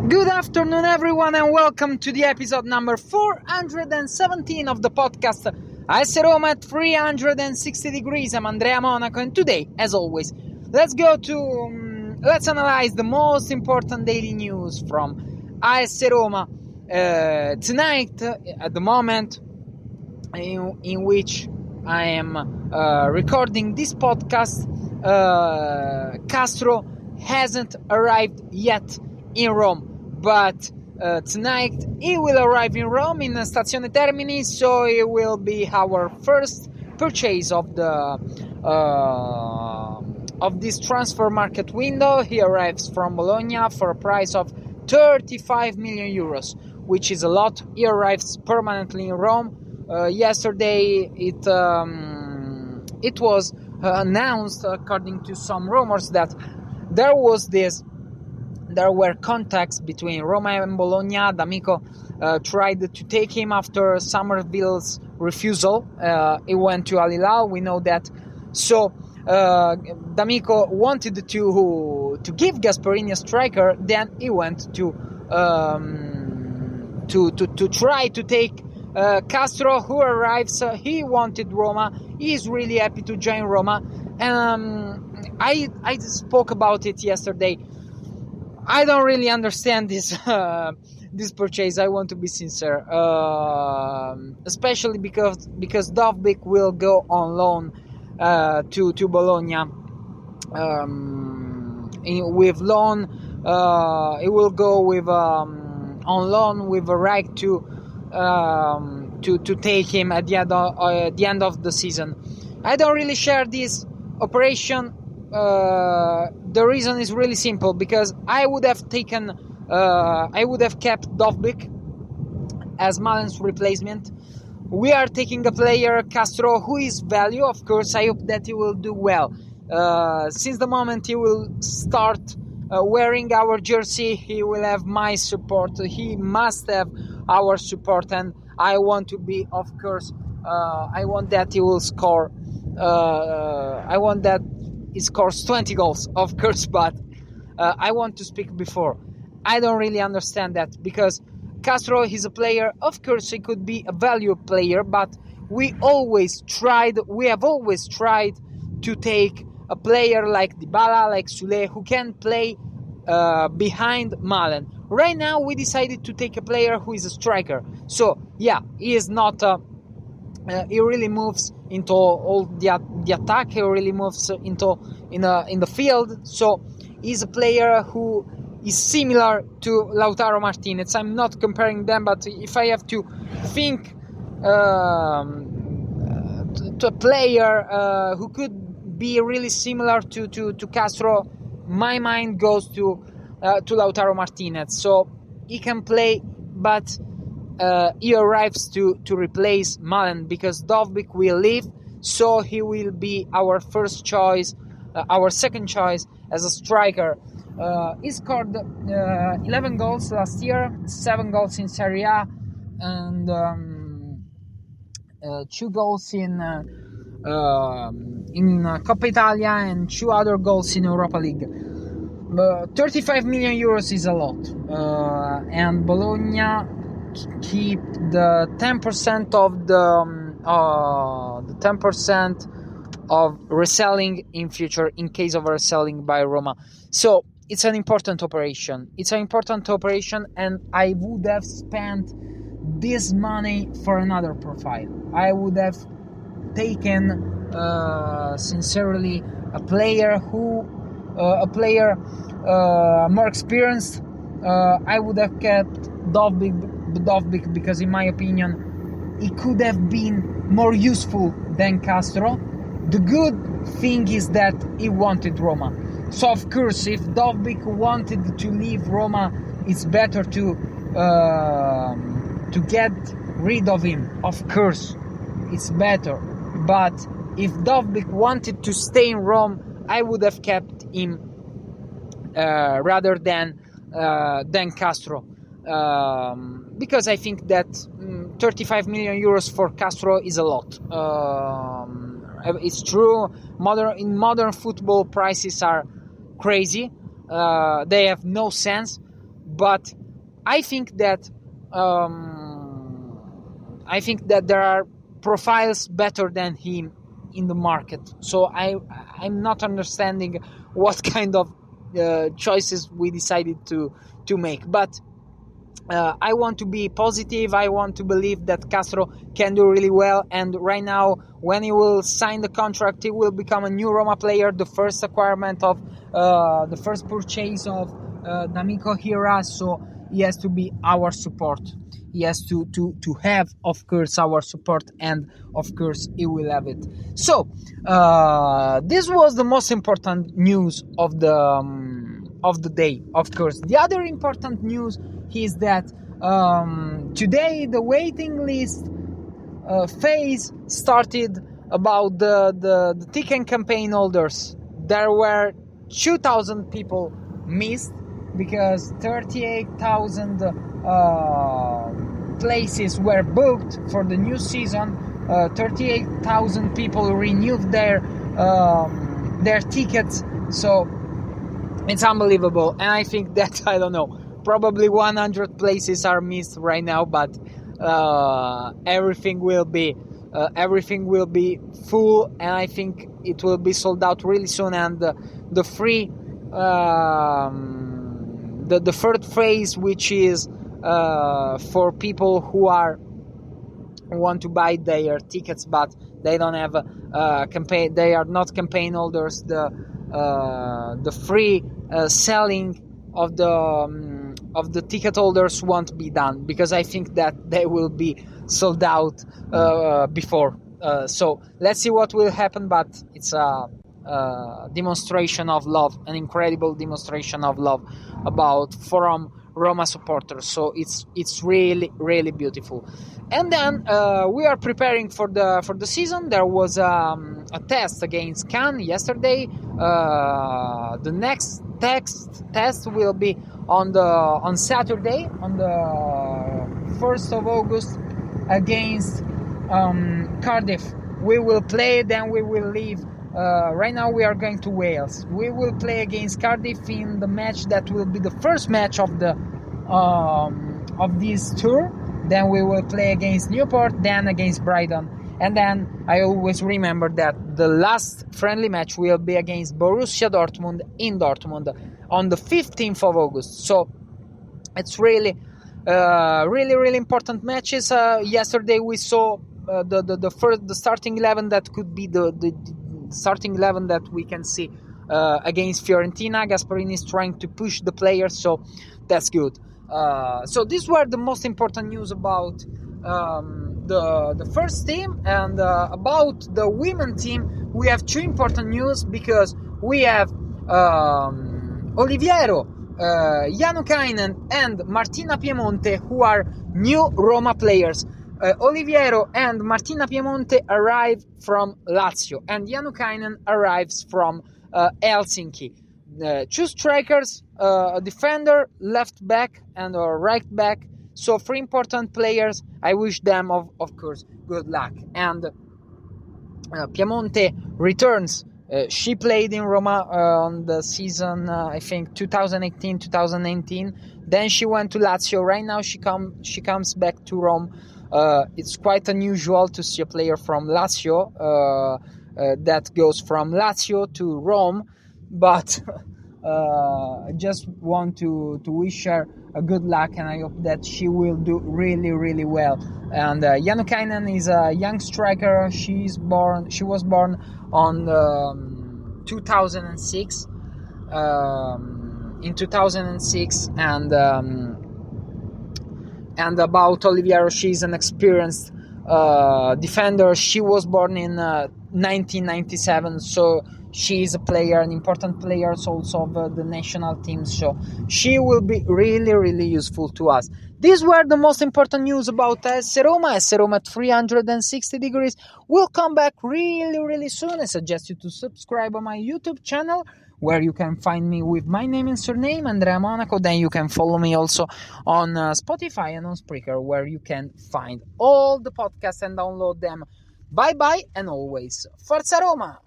Good afternoon, everyone, and welcome to the episode number 417 of the podcast AS Roma at 360 degrees. I'm Andrea Monaco, and today, as always, let's analyze the most important daily news from AS Roma. Tonight, at the moment in which I am recording this podcast, Castro hasn't arrived yet in Rome. But tonight he will arrive in Rome in Stazione Termini, so it will be our first purchase of this transfer market window. He arrives from Bologna for a price of 35 million euros, which is a lot. He arrives permanently in Rome. Yesterday it was announced, according to some rumors, that there were contacts between Roma and Bologna. D'Amico tried to take him after Somerville's refusal. He went to Al Hilal, we know that. So D'Amico wanted to give Gasperini a striker. Then he went to try to take Castro, who arrives. He wanted Roma. He is really happy to join Roma. I spoke about it yesterday. I don't really understand this purchase. I want to be sincere, especially because Dovbyk will go on loan to Bologna. With loan, he will go with on loan with a right to take him at the end of the season. I don't really share this operation. The reason is really simple, because I would have kept Dovbyk as Malen's replacement. We are taking a player, Castro, who is value. Of course, I hope that he will do well. Since the moment he will start wearing our jersey, he will have my support. He must have our support, and I want to be, of course, I want that he will score. I want that he scores 20 goals, of course, but I want to speak before. I don't really understand that, because Castro is a player. Of course, he could be a value player, but we have always tried to take a player like Dybala, like Sule, who can play behind Malen. Right now, we decided to take a player who is a striker. So, yeah, he is not... he really moves into all the attack. He really moves in the field. So he's a player who is similar to Lautaro Martinez. I'm not comparing them, but if I have to think to a player who could be really similar to Castro, my mind goes to Lautaro Martinez. So he can play, but he arrives to replace Malen, because Dovbyk will leave, so he will be our first choice, our second choice as a striker. He scored 11 goals last year, 7 goals in Serie A, and 2 goals in Coppa Italia, and 2 other goals in Europa League. 35 million euros is a lot, and Bologna keep the 10% of the 10% of reselling in future, in case of reselling by Roma. So it's an important operation. And I would have spent this money for another profile. I would have taken sincerely a player more experienced. I would have kept Dovbyk, because in my opinion he could have been more useful than Castro. The good thing is that he wanted Roma. So of course, if Dovbyk wanted to leave Roma, it's better to get rid of him. Of course, it's better. But if Dovbyk wanted to stay in Rome, I would have kept him rather than Castro. Because I think that 35 million euros for Castro is a lot. It's true, in modern football prices are crazy. They have no sense. but I think that there are profiles better than him in the market. So I'm not understanding what kind of choices we decided to make. But I want to be positive. I want to believe that Castro can do really well. And right now, when he will sign the contract, he will become a new Roma player. The first acquirement of the first purchase of D'Amico Hira. So he has to be our support. He has to have, of course, our support, and of course he will have it. So this was the most important news of the day. Of course, the other important news is that today the waiting list phase started about the ticket campaign holders. There were 2,000 people missed because 38,000 places were booked for the new season. 38,000 people renewed their tickets. So it's unbelievable. And I think that, I don't know, probably 100 places are missed right now, but everything will be full, and I think it will be sold out really soon. And the free the third phase, which is for people who want to buy their tickets but they don't have campaign, they are not campaign holders, the free selling of the ticket holders won't be done, because I think that they will be sold out before. So let's see what will happen, but it's a demonstration of love, an incredible demonstration of love from Roma supporters. So it's really, really beautiful. And then we are preparing for the season. There was a test against Cannes yesterday. The next test will be on Saturday, on the 1st of August, against Cardiff. We will play, then we will leave. Right now we are going to Wales. We will play against Cardiff in the match that will be the first match of this tour. Then we will play against Newport, then against Brighton. And then I always remember that the last friendly match will be against Borussia Dortmund in Dortmund on the 15th of August. So it's really, really important matches. Yesterday we saw the starting 11 that could be the starting 11 that we can see against Fiorentina. Gasperini is trying to push the players, so that's good. So these were the most important news about the first team. And about the women team, we have two important news, because we have Oliviero, Jannukainen and Martina Piemonte, who are new Roma players. Oliviero and Martina Piemonte arrive from Lazio, and Jannukainen arrives from Helsinki. Two strikers, a defender, left back, and a right back. So three important players. I wish them, of course, good luck. And Piemonte returns. She played in Roma on the season, I think, 2018-2019. Then she went to Lazio. Right now she comes back to Rome. It's quite unusual to see a player from Lazio that goes from Lazio to Rome, but I just want to wish her a good luck, and I hope that she will do really, really well. And Jannukainen is a young striker. She was born on 2006. In 2006, and about Oliviero, she's an experienced defender. She was born in 1997, so she is a player, an important player also of the national team. So she will be really, really useful to us. These were the most important news about AS Roma. AS Roma at 360 degrees will come back really, really soon. I suggest you to subscribe on my YouTube channel, where you can find me with my name and surname, Andrea Monaco. Then you can follow me also on Spotify and on Spreaker, where you can find all the podcasts and download them. Bye bye, and always Forza Roma!